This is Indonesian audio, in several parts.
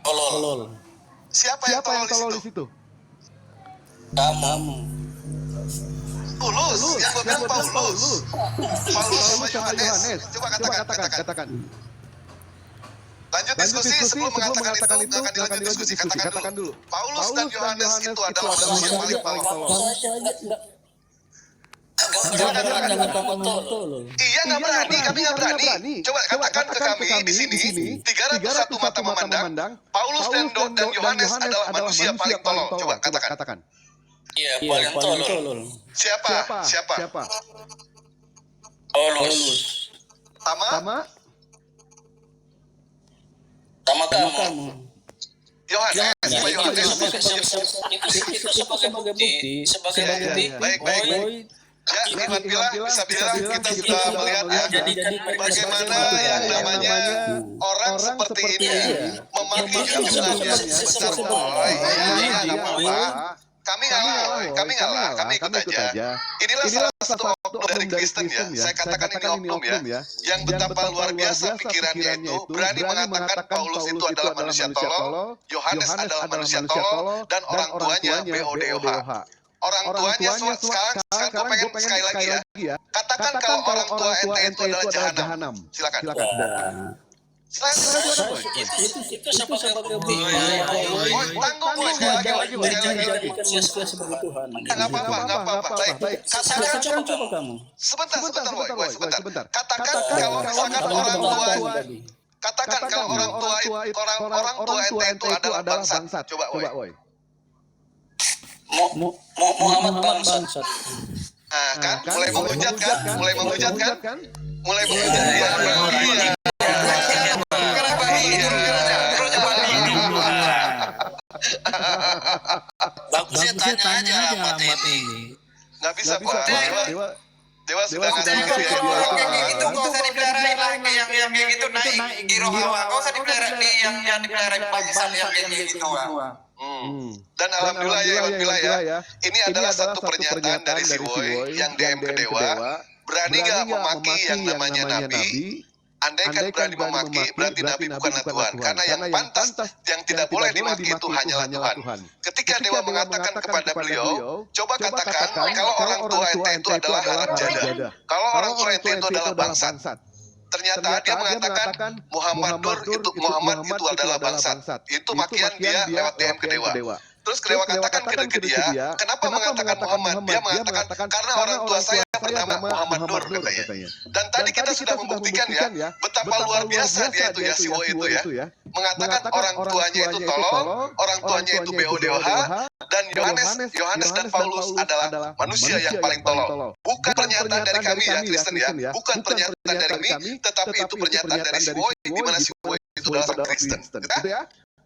Tolol. Siapa yang tolol di situ? Kamu. Paulus, yang gue bilang Paulus sama Yohanes. Coba katakan. Lanjut diskusi sebelum mengatakan itu, nggak akan dilanjut diskusi. Katakan dulu. Paulus dan Yohanes itu adalah manusia yang paling tolol. Jangan tolol. Iya, nggak berani. Coba katakan ke kami di sini, 301 mata memandang, Paulus dan Yohanes adalah manusia paling tolol. Coba katakan. Iya, paling tolol. Siapa? Paulus. Sama kamu. Yohanes. Itu sebagai bukti. Baik. Ya, Iwan bisa bilang kita sudah melihat bagaimana yang namanya orang seperti ini memaki junjungannya besar boy. Kami ngalah, kami ikut aja. Inilah salah satu oknum dari Kristen ya. Saya katakan ini oknum ya. Yang betapa luar biasa pikirannya itu berani mengatakan Paulus itu adalah manusia tolol, Yohanes adalah manusia tolol, dan orang tuanya BODOH. Orang tuanya sekarang gue pengen sekali lagi ya. Katakan kalau orang tua ente itu adalah jahanam. Silakan. Itu sebagai bukti. Tanggung boy, sekali lagi. Sebagai Tuhan. Nggak apa-apa. Baik. Coba kamu. Sebentar. Katakan kalau misalkan orang tua ente itu adalah bangsat. Coba boy. Muhammad bangsat. Kan mulai menghujat kan? Iya. Bagusnya tanya aja Ahmad ini. Nggak bisa Pak. Dewa sudah ngasih itu nggak usah dipeliharain lagi yang kayak gitu naik giro hawa. Nggak usah dipelihara yang dipelihara bangsat yang kayak gitu. Dan alhamdulillah ya, ini adalah satu pernyataan dari si Boy yang DM ke Dewa, berani gak memaki yang namanya Nabi? Andaikan berani memaki, berarti Nabi bukanlah Tuhan. Karena yang pantas, yang tidak boleh dimaki itu hanyalah Tuhan. Ketika Dewa mengatakan kepada beliau, coba katakan kalau orang tua ente itu adalah harap jada. Kalau orang tua ente itu adalah bangsat. Ternyata dia mengatakan Muhammad itu adalah bangsat. Itu makian dia lewat DM ke Dewa. Terus Dewa katakan ke dia, kenapa mengatakan Muhammad? Dia mengatakan karena orang tua saya bernama Muhammad Nur katanya. Dan tadi kita sudah membuktikan ya, betapa luar biasa dia itu ya, si Wo itu ya. Mengatakan orang tuanya itu tolol, orang tuanya itu BODOH, dan Yohanes dan Paulus adalah manusia yang paling tolol. Bukan pernyataan dari kami ya Kristen ya, bukan pernyataan dari kami, tetapi itu pernyataan dari si Wo, di mana si Wo itu adalah sang Kristen.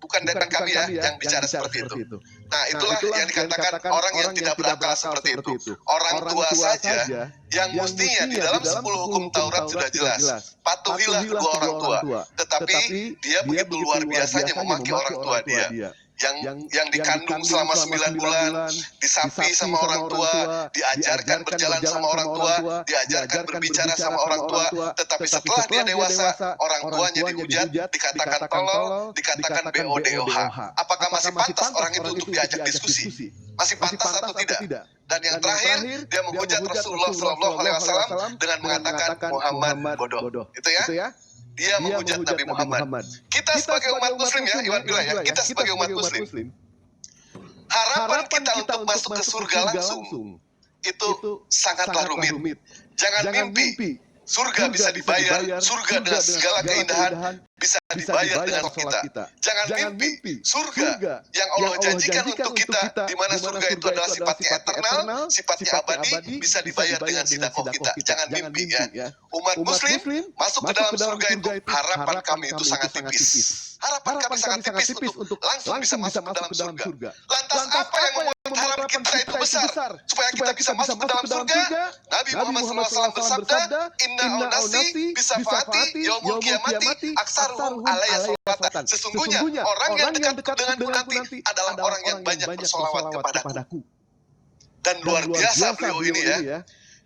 Bukan dari kami ya yang bicara seperti itu. Nah, itulah yang dikatakan orang yang tidak berakal seperti itu. Orang tua saja yang mestinya di dalam 10 hukum Taurat sudah jelas. Patuhilah kedua orang tua. Tetapi dia begitu luar biasanya memaki orang tua dia. Yang dikandung selama 9 bulan, disapi sama orang tua, diajarkan berjalan sama orang tua, diajarkan berbicara sama orang tua, tetapi setelah dia dewasa, orang tuanya dihujat, dikatakan tolol, dikatakan BODOH. Apakah masih pantas orang itu untuk diajak diskusi? Masih pantas atau tidak? Dan yang terakhir, dia menghujat Rasulullah SAW dengan mengatakan Muhammad bodoh. Itu ya? Dia menghujat Nabi Muhammad. Kita sebagai umat muslim ya, Iwan bilang ya, kita sebagai umat muslim, harapan kita untuk masuk ke surga langsung itu sangatlah rumit. Jangan mimpi surga bisa dibayar, surga dengan segala keindahan bisa dibayar dengan kita. Jangan mimpi surga yang Allah janjikan untuk kita, di mana surga itu adalah sifatnya eternal, sifatnya abadi, bisa dibayar dengan sedekah kita. Jangan mimpi ya. Umat muslim masuk ke dalam surga itu, harapan kami itu sangat tipis. Harapan kami sangat tipis untuk langsung bisa masuk ke dalam surga. Lantas apa yang membuat harapan kita itu besar? Supaya kita bisa masuk ke dalam surga, Nabi Muhammad SAW bersabda, Inna al-nasi bisa fati yaumul kiamati aksaruhum alaiya sholatan. Sesungguhnya orang yang dekat denganku nanti adalah orang yang banyak bersolawat kepadaku. Dan luar biasa beliau ini ya.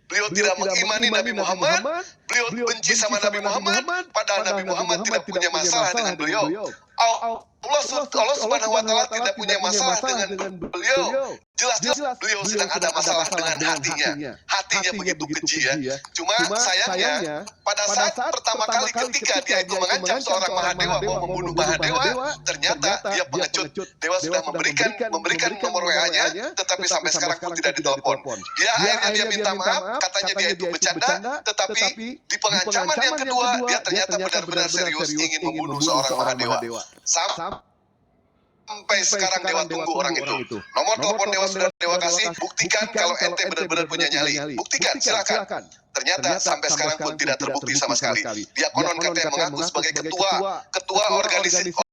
Beliau tidak mengimani Nabi Muhammad, beliau benci sama Nabi Muhammad, padahal Nabi Muhammad tidak punya masalah dengan beliau. Allah Subhanahu wa taala tidak punya masalah dengan beliau. Jelas beliau sedang ada masalah dengan hatinya. Hatinya begitu keji ya. Cuma sayangnya pada saat pertama kali ketika dia itu mengancam seorang Mahadewa mau membunuh Mahadewa, ternyata dia pengecut. Dewa sudah memberikan nomor WA-nya, tetapi sampai sekarang pun tidak ditelepon. Akhirnya dia minta maaf, katanya dia itu bercanda, tetapi di pengancaman yang kedua dia ternyata benar-benar serius ingin membunuh seorang Mahadewa. Sampai sekarang Dewa tunggu orang itu. Nomor telepon Dewa sudah Dewa kasih, buktikan kalau ente benar-benar punya nyali. Buktikan, silakan. Ternyata sampai sekarang pun tidak terbukti sama sekali. Dia konon katanya mengaku sebagai ketua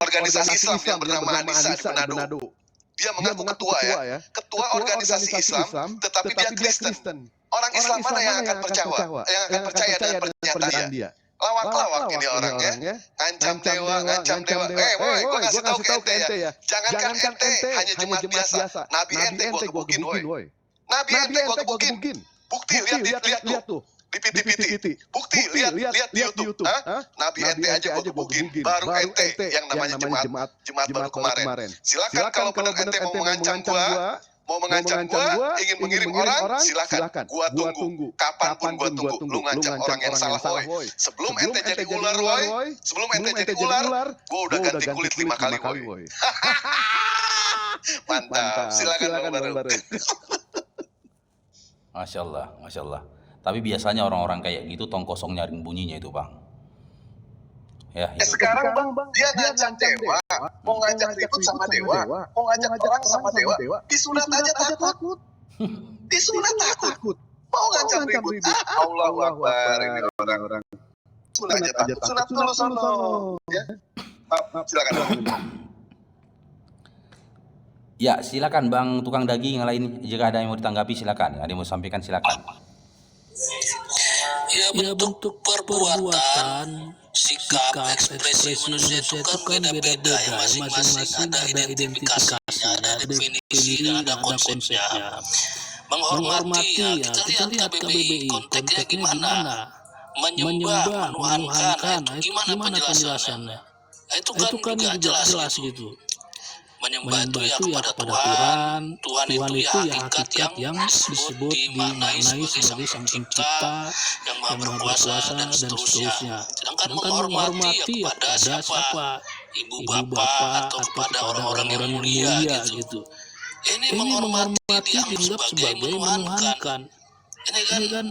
organisasi Islam yang bernama Anissa di Manado. Dia mengaku ketua ya, ketua organisasi Islam, tetapi dia Kristen. Orang Islam mana yang akan percaya dengan pernyataan dia? Lawak-lawak ini orangnya, ngancam dewa. Woi, gua ngasih tahu ke ente ya. Jangankan ente, hanya jemaat biasa. Nabi ente gua gebukin, woi. Nabi ente gua gebukin. Bukti, lihat tuh. Di piti. Bukti, lihat di YouTube. Nabi ente aja gua gebukin. Baru ente yang namanya jemaat baru kemarin. Silakan kalau benar ente mau mengancam gua, ingin mengirim orang, silakan. Gua tunggu. Kapanpun gua tunggu. Lu ngancam orang yang salah, woi. Sebelum ente jadi ular, woi. Gua udah ganti kulit 5 kali, woi. Mantap. Silakan Bang Baru. Masya Allah. Tapi biasanya orang-orang kayak gitu tong kosong nyaring bunyinya itu, Bang. Ya, sekarang Bang, dia ngancam dewa, mau ngajak ribut sama dewa, mau ngajak orang sama dewa, disunat aja takut. Mau ngancam ribut. Allahu Akbar, ini orang-orang. Sunat dulu sono. Ya. Silakan. Ya, silakan Bang tukang daging yang lain, jika ada yang mau ditanggapi silakan. Ada yang mau sampaikan silakan. Ya, bentuk perbuatan, sikap, ekspresi manusia itu kan beda-beda ya. Masing-masing ada identifikasinya, ada definisi, dan ada konsepnya. Menghormati ya, kita lihat KBBI, konteksnya gimana. Menyembah, menuhankan, itu gimana penjelasannya. Itu kan juga jelas gitu. Menyembah itu ya kepada Tuhan itu ya hakikat yang disebut dimaknai sebagai Sang Pencipta yang Maha Berkuasa dan seterusnya. Sedangkan menghormati ya kepada siapa? Ibu bapak atau kepada orang-orang yang mulia gitu. Ini menghormati dianggap sebagai menuhankan. Ini kan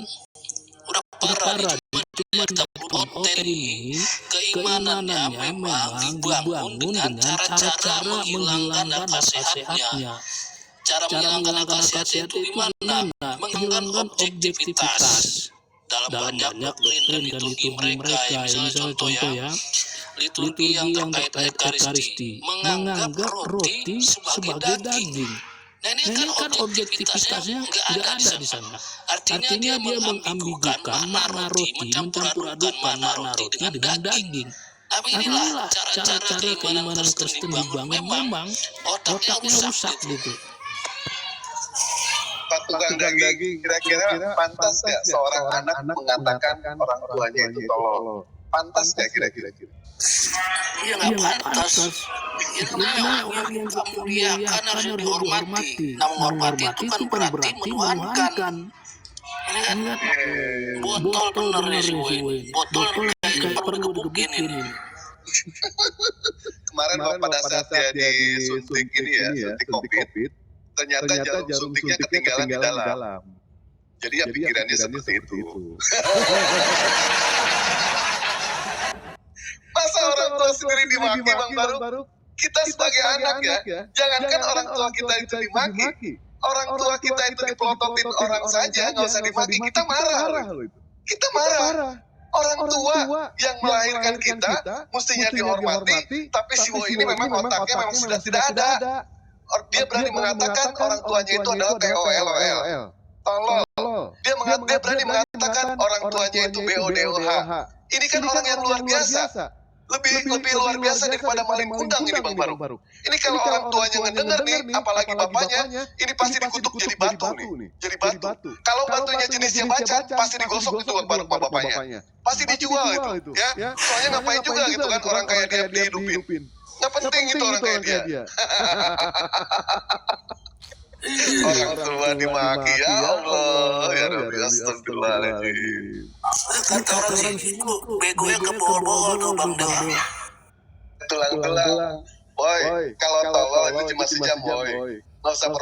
udah parah. Cuma hotel ini keimanannya memang dibangun dengan cara-cara menghilangkan akal sehatnya. Cara menghilangkan akal sehat itu gimana? Menghilangkan objektivitas dalam banyak doktrin dan liturgi mereka. Misalnya contoh ya, liturgi yang terkait Ekaristi menganggap roti sebagai daging. Nah ini kan objektivitasnya nggak ada di sana. Artinya dia mengambigukan makna roti, mencampur adukan makna roti dengan daging. Tapi inilah cara-cara keimanan Kristen dibangun, memang otaknya rusak gitu. Pak tukang daging, kira-kira pantas nggak seorang anak mengatakan orang tuanya itu tolol? Pantas nggak kira-kira? Iya nggak pantas. Itu namanya orang yang dimuliakan harus dihormati. Nah menghormati itu kan berarti menuhankan. Ini kan botol bener sih, botol kayak perlu digebukin ini. Kemarin pada saat dia disuntik ini ya, suntik COVID, ternyata jarum suntiknya ketinggalan di dalam. Jadi ya pikirannya seperti itu. Masa orang tua sendiri dimaki, Bang Baru? Kita sebagai anak ya, jangankan orang tua kita itu dimaki, orang tua kita itu dipelototin orang saja, nggak usah dimaki, kita marah. Kita marah. Orang tua yang melahirkan kita mestinya dihormati, tapi si Wo ini memang otaknya memang sudah tidak ada. Dia berani mengatakan orang tuanya itu adalah TOLOL. Tolol. Dia berani mengatakan orang tuanya itu BODOH. Ini kan orang yang luar biasa. Lebih luar biasa daripada maling kundang ini, Bang Baru. Ini kalau orang tuanya ngedenger nih, apalagi bapaknya, ini pasti dikutuk jadi batu nih. Jadi batu. Kalau batunya jenisnya macan, pasti digosok itu Bang Baru bapaknya. Pasti dijual itu, ya. Soalnya ngapain juga gitu kan orang kayak dia dihidupin. Nggak penting itu orang kayak dia. Orang tua dimaki, ya Allah, ya Rabbi, astagfirullahaladzim. Kata orang sini, bego ya ke bawah tuh Bang Dewa. Tulang-tulang. Boy, kalau tolol itu cuma sejam, boy. Nggak usah